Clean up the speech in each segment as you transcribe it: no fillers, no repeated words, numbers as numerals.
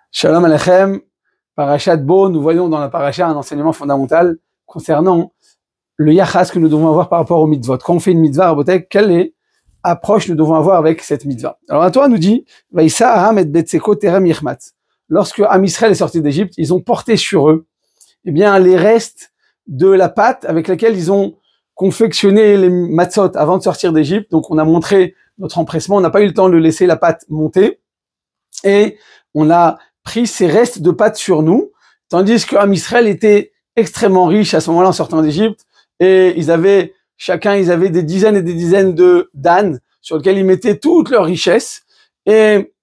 Shalom Alechem, Parashat Bo, nous voyons dans la Parasha un enseignement fondamental concernant le yachas que nous devons avoir par rapport au mitzvot. Quand on fait une mitzvah, quelle approche nous devons avoir avec cette mitzvah? Alors la Torah nous dit, Vaïssa Aram et Betseko Terem Yichmat. Lorsque Am Israël est sorti d'Égypte, ils ont porté sur eux, les restes de la pâte avec laquelle ils ont confectionné les matzot avant de sortir d'Égypte. Donc on a montré notre empressement, on n'a pas eu le temps de laisser la pâte monter et on a pris ces restes de pâte sur nous, tandis que Am Israël était extrêmement riche à ce moment-là en sortant d'Égypte, et ils avaient des dizaines et des dizaines de d'ânes sur lesquels ils mettaient toute leur richesse, et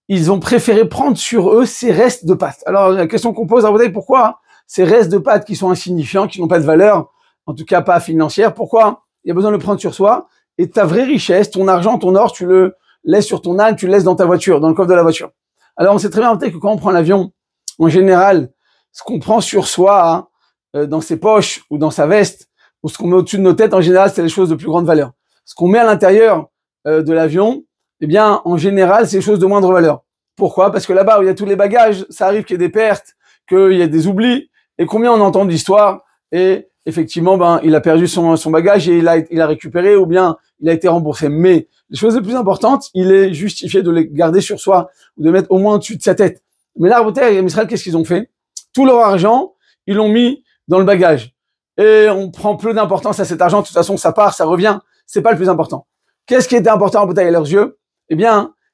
ils ont préféré prendre sur eux ces restes de pâte. Alors la question qu'on pose, pourquoi ces restes de pâte qui sont insignifiants, qui n'ont pas de valeur, en tout cas pas financière, pourquoi il y a besoin de le prendre sur soi, et ta vraie richesse, ton argent, ton or, tu le laisses sur ton âne, tu le laisses dans ta voiture, dans le coffre de la voiture. Alors, on sait très bien que quand on prend l'avion, en général, ce qu'on prend sur soi, dans ses poches ou dans sa veste, ou ce qu'on met au-dessus de nos têtes, en général, c'est des choses de plus grande valeur. Ce qu'on met à l'intérieur de l'avion, en général, c'est des choses de moindre valeur. Pourquoi? Parce que là-bas où il y a tous les bagages, ça arrive qu'il y ait des pertes, qu'il y ait des oublis, et combien on entend d'histoires, et effectivement, il a perdu son bagage et il a récupéré, ou bien il a été remboursé. Mais les choses les plus importantes, il est justifié de les garder sur soi, ou de mettre au moins au-dessus de sa tête. Mais là, Israël, qu'est-ce qu'ils ont fait? Tout leur argent, ils l'ont mis dans le bagage. Et on prend peu d'importance à cet argent. De toute façon, ça part, ça revient. C'est pas le plus important. Qu'est-ce qui était important à leurs yeux?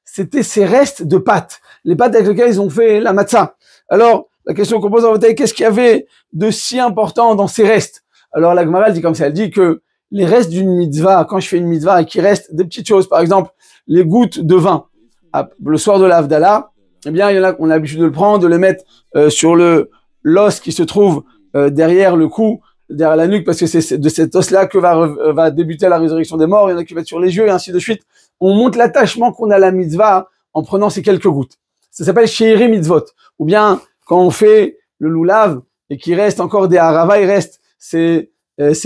C'était ces restes de pâtes. Les pâtes avec lesquelles ils ont fait la matzah. Alors, la question qu'on pose à qu'est-ce qu'il y avait de si important dans ces restes? Alors, la Gemara, elle dit comme ça. Elle dit que les restes d'une mitzvah, quand je fais une mitzvah et qu'il reste des petites choses, par exemple, les gouttes de vin, le soir de la Havdalah, il y en a qu'on a l'habitude de le prendre, de le mettre sur l'os qui se trouve derrière le cou, derrière la nuque, parce que c'est de cet os-là que va débuter la résurrection des morts. Il y en a qui vont être sur les yeux et ainsi de suite. On montre l'attachement qu'on a à la mitzvah en prenant ces quelques gouttes. Ça s'appelle Sheiri Mitzvot. Ou bien, quand on fait le loulav et qu'il reste encore des harava, il reste ces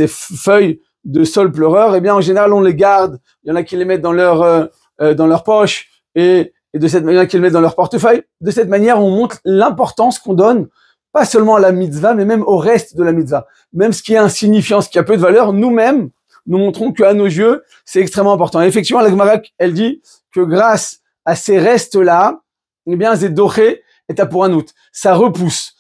feuilles de sol pleureur, en général, on les garde. Il y en a qui les mettent dans leur poche et de cette manière, qui les mettent dans leur portefeuille. De cette manière, on montre l'importance qu'on donne, pas seulement à la mitzvah, mais même au reste de la mitzvah. Même ce qui est insignifiant, ce qui a peu de valeur, nous-mêmes, nous montrons qu'à nos yeux, c'est extrêmement important. Et effectivement, la Gemara, elle dit que grâce à ces restes-là, Zedoré est à pour un autre. Ça repousse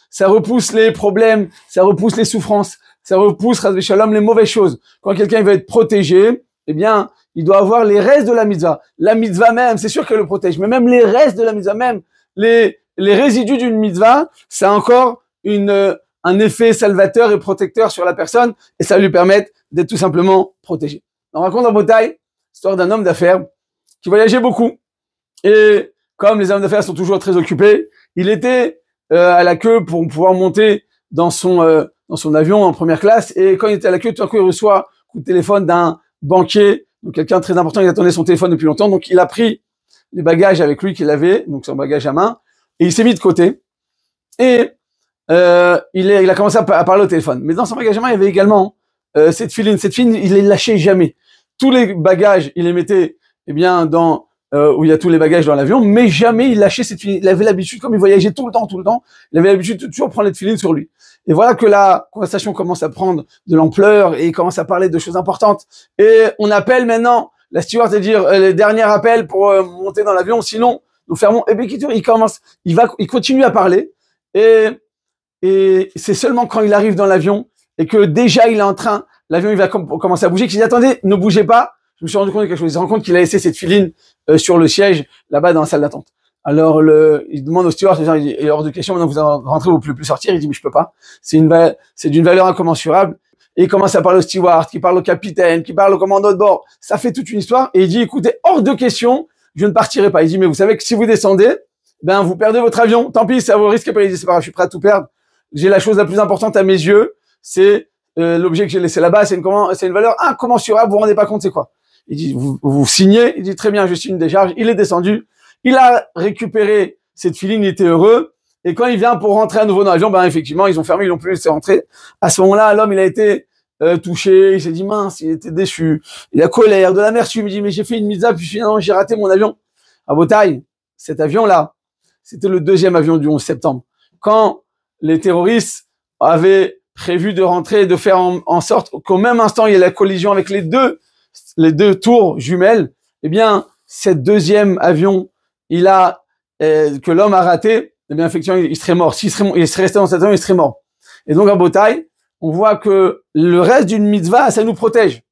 les problèmes, ça repousse les souffrances, ça repousse, Chas v'Shalom, les mauvaises choses. Quand quelqu'un veut être protégé, il doit avoir les restes de la mitzvah. La mitzvah même, c'est sûr qu'elle le protège, mais même les restes de la mitzvah, même les résidus d'une mitzvah, ça a encore un effet salvateur et protecteur sur la personne, et ça lui permet d'être tout simplement protégé. On raconte en Botaï l'histoire d'un homme d'affaires qui voyageait beaucoup. Et comme les hommes d'affaires sont toujours très occupés, il était à la queue pour pouvoir monter dans son avion en première classe, et quand il était à la queue, tout d'un coup, il reçoit un coup de téléphone d'un banquier, donc quelqu'un de très important, il attendait son téléphone depuis longtemps, donc il a pris les bagages avec lui qu'il avait, donc son bagage à main, et il s'est mis de côté, et il a commencé à parler au téléphone. Mais dans son bagage à main, il y avait également cette filine, il les lâchait jamais. Tous les bagages, il les mettait, dans où il y a tous les bagages dans l'avion, mais jamais il lâchait cette filine. Il avait l'habitude, comme il voyageait tout le temps, il avait l'habitude de toujours prendre les filines sur lui. Et voilà que la conversation commence à prendre de l'ampleur et il commence à parler de choses importantes. Et on appelle maintenant la steward, c'est-à-dire les derniers appels pour monter dans l'avion, sinon nous fermons. Et bien, il continue à parler. Et c'est seulement quand il arrive dans l'avion et que déjà il est en train, l'avion il va commencer à bouger, qu'il dit attendez, ne bougez pas. Je me suis rendu compte de quelque chose. Il se rend compte qu'il a laissé cette filine sur le siège là-bas dans la salle d'attente. Alors il demande au steward, il est hors de question, maintenant vous rentrez, vous pouvez plus sortir. Il dit mais je peux pas. C'est d'une valeur incommensurable. Et il commence à parler au steward, qui parle au capitaine, qui parle au commandant de bord. Ça fait toute une histoire. Et il dit écoutez, hors de question, je ne partirai pas. Il dit mais vous savez que si vous descendez, vous perdez votre avion. Tant pis, ça vous risque pas. Il dit c'est pas grave, je suis prêt à tout perdre. J'ai la chose la plus importante à mes yeux, c'est l'objet que j'ai laissé là-bas. C'est une valeur incommensurable. Vous vous rendez pas compte c'est quoi? Il dit vous signez. Il dit très bien, je signe une décharge. Il est descendu. Il a récupéré cette filine, il était heureux. Et quand il vient pour rentrer à nouveau dans l'avion, effectivement, ils ont fermé, ils l'ont plus laissé rentrer. À ce moment-là, l'homme, il a été touché, il s'est dit mince, il était déçu. Il a colère, de l'amertume. Il dit mais j'ai fait une mitzvah, puis finalement j'ai raté mon avion. À Botaï, cet avion-là, c'était le deuxième avion du 11 septembre. Quand les terroristes avaient prévu de rentrer et de faire en sorte qu'au même instant, il y ait la collision avec les deux tours jumelles, eh bien, cette deuxième avion, que l'homme a raté, eh bien, effectivement, il serait mort. Il serait resté dans cet avion, il serait mort. Et donc, à Botaï, on voit que le reste d'une mitzvah, ça nous protège.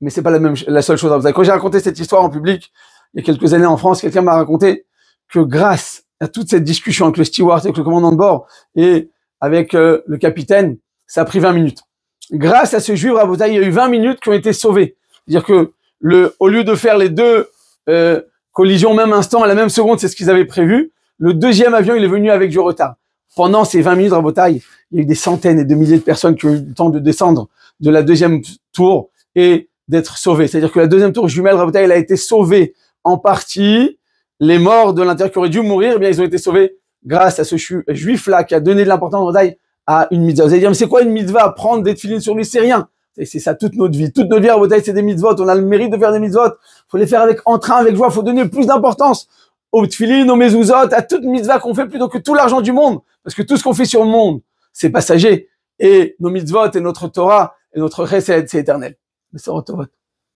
Mais c'est pas la seule chose à Botaï. Quand j'ai raconté cette histoire en public, il y a quelques années en France, quelqu'un m'a raconté que grâce à toute cette discussion avec le steward, avec le commandant de bord et avec le capitaine, ça a pris 20 minutes. Grâce à ce juif à Botaï, il y a eu 20 minutes qui ont été sauvées. C'est-à-dire que au lieu de faire les deux collisions au même instant, à la même seconde, c'est ce qu'ils avaient prévu, le deuxième avion, il est venu avec du retard. Pendant ces 20 minutes à Botaï, il y a eu des centaines et de milliers de personnes qui ont eu le temps de descendre de la deuxième tour et d'être sauvées. C'est-à-dire que la deuxième tour jumelle à Botaï, elle a été sauvée en partie. Les morts de l'intérieur qui auraient dû mourir, eh bien, ils ont été sauvés grâce à ce juif-là qui a donné de l'importance à Botaï à une mitzvah. Vous allez dire, mais c'est quoi une mitzvah? Prendre des tefilines sur lui, c'est rien. Et c'est ça toute notre vie. Toute notre vie à Botaï, c'est des mitzvot. On a le mérite de faire des mitzvot. Faut les faire avec entrain, avec joie. Faut donner plus d'importance aux tefilines, aux mezuzot, à toute mitzvah qu'on fait plutôt que tout l'argent du monde. Parce que tout ce qu'on fait sur le monde, c'est passager. Et nos mitzvot et notre Torah et notre chesed, c'est éternel. Mais ça,